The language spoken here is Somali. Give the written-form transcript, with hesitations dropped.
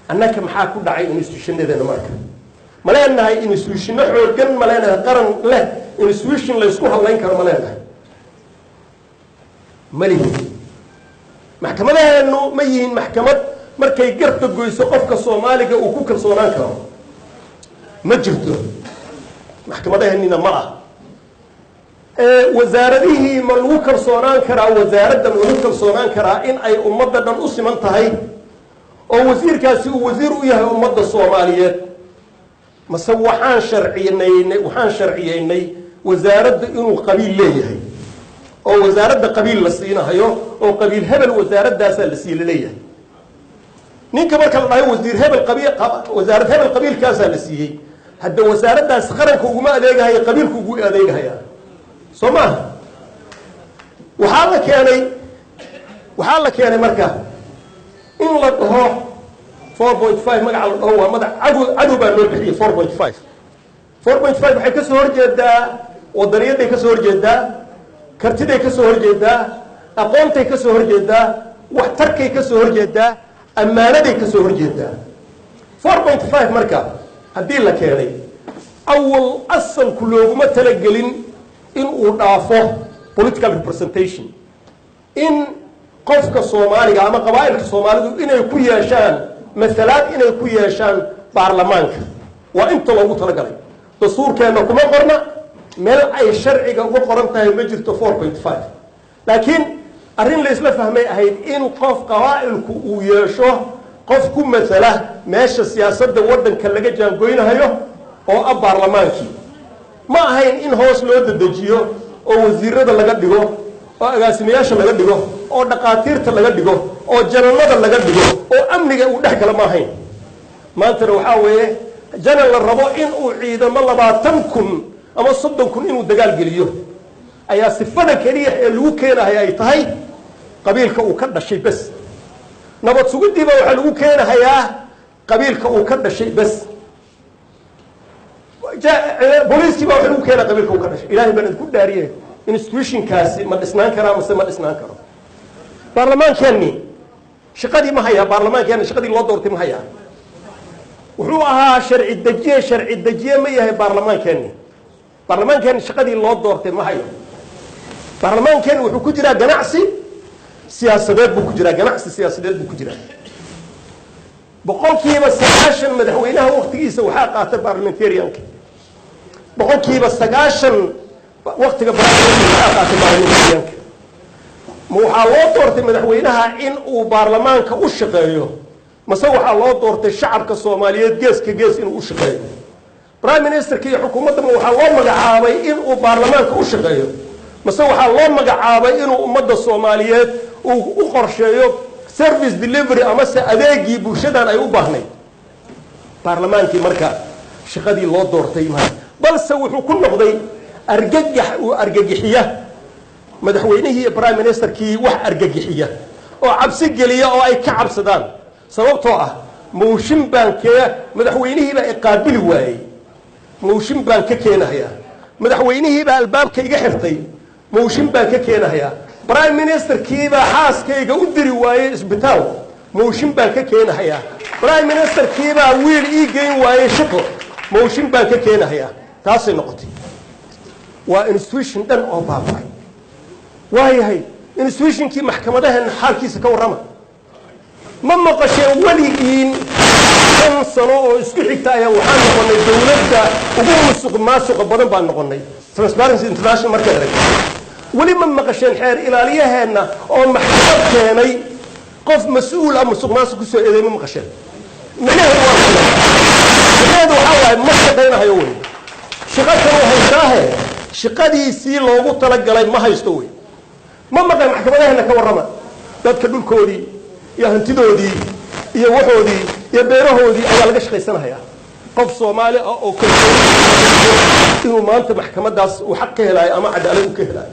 annaka maxaa ku dhacay institutionadeena marka ma leenahay institution xooggan ma leenahay qaran leh institution la isku halayn karo ma leenahay malihi maxkamadaheenu ma yihiin maxkamad markay garta goyso qofka Soomaaliga uu ku kalsoonaan karo ma jirto maxkamadaheenina ma ah wasaaradihii ma lagu kalsoonaan karaa wasaaradda ma lagu kalsoonaan karaa in ay ummadda dhan u siman tahay oo wasiirkaasi uu wasiir u yahay ummadda Soomaaliyeed mase waxaan sharciyeynay wasaaradda inuu qabiil leeyahay oo wasaaradda qabiil la siinayo oo qabiil hebel wasaaraddaas la siiyay ninka marka la dhahay wasiir hebel qabiil wasaarad hebel qabiilkaas la siiyay hadda wasaaraddaas qaranka ugu ma adeegahay qabiilku ugu adeegaya Soomaa waxaa la keenay marka in la dhaho 4.5 magaca la dhaho waa madax cadu baa loo bixiyay 4.5 waxay ka soo horjeedaa wadaniyaday ka soo horjeedaa kartiday ka soo horjeedaa aqoontay ka soo horjeedaa waxtarkay ka soo horjeedaa ammaanaday ka soo horjeedaa 4.5 marka haddii la keenay awal asalku looguma talagelin in uu dhaafo political representation in qofka Soomaaliga ama qabaa'ilka Soomaalidu inay ku yeeshaan mas'alaad inay ku yeeshaan baarlamaanka waa inta loogu talagalay dastuurkeena kuma qorna meel ay sharciga uga qoran tahay ma jirto 4.5 laakiin arrin la isla fahmay ahayd in qof qabaa'ilku uu yeesho qof ku mas'ala meesha siyaasadda wadanka laga jaangoynayo oo ah baarlamaankii ma ahayn in hoos loo dedejiyo oo wasiirada laga dhigo oo agaasimayaasha laga dhigo oo dhaqaatiirta laga dhigo oo janalada laga dhigo oo amniga uu dhex kala ma ahayn maanta waxa weeye janal la rabo in uu ciidamo 20,000 ama 30,000 inuu dagaal geliyo ayaa sifada kaliya ee lagu keenahay ay tahay qabiilka uu ka dhashay bas nabad sugidiiba waxa lagu keenayaa qabiilka uu ka dhashay bas booliiskii baa wuxuu keenay qabiilka uu ka dhashay ilaahay baan ku dhaariyay institutionkaasi ma dhisnaan karaa mise ma dhisnaan karo baarlamaankeeni shaqadii ma haya baarlamaankeeni shaqadii loo doortay ma haya wuxuu ahaa sharci dejiye ma yahay baarlamaankeeni shaqadii loo doortay ma hayo baarlamaankeeni wuxuu ku jiraa ganacsi siyaasadeed buu ku jiraa boqolkiiba 90 madaxweynaha waqtigiisa waxaa qaatay parliamentarianka boqolkiiba 90 waqtiga waxaa qaatay parliamentarianka ma waxaa loo doortay madaxweynaha in uu baarlamaanka u shaqeeyo mase waxaa loo doortay shacabka Soomaaliyeed gees inuu u shaqeeyo prime ministerka iyo xukuumadda waxaa loo magacaabay in uu baarlamaanka u shaqeeyo mase waxaa loo magacaabay inuu ummadda Soomaaliyeed uu u qorsheeyo service delivery ama se adeegii bulshadan ay u baahnay baarlamaankii marka shaqadii loo doortay ma balse wuxuu ku noqday argagixiya madaxweynihii iyo prime ministerkii wax argagixiya oo cabsi geliya oo ay ka cabsadaan sababtoo ah mooshin baankee madaxweynihii baa iqaabili waayay mooshin baan ka keenayaa madaxweynihii baa albaabka iga xirtay mooshin baan ka keenayaa prime ministerkii baa xaaskayga u diri waayay isbitaal mooshin baan ka keenayaa prime ministerkii baa wiil ii geyn waayay shaqo mooshin baan ka keenayaa taasay noqotay waa institution dhan oo baabay waayahay institutionkii maxkamadahan xaalkiisa ka warrama ma maqasheen waligiin 5 sano oo isku xigta ayaa waxaan noqonay dawladda ugu musuqmaasuqa badan baan noqonay Transparency International markay aragtay wali ma maqasheen xeer ilaaliyaheena oo maxkamad keenay qof mas'uul ah musuqmaasuq ku soo eeday ma maqasheen macnaheedu waxa ma shaqeynayo way shaqada waxay shaqadiisii loogu talagalay ma haysto way ma maqan maxkamadaheena ka warrama dadka dhulkoodii iyo hantidoodii iyo waxoodii iyo beerahoodii ayaa laga shaqeysanayaa qof Soomaali ah oo inuu maanta maxkamadaas uu xaq ka helay ama cadaalad u ka helay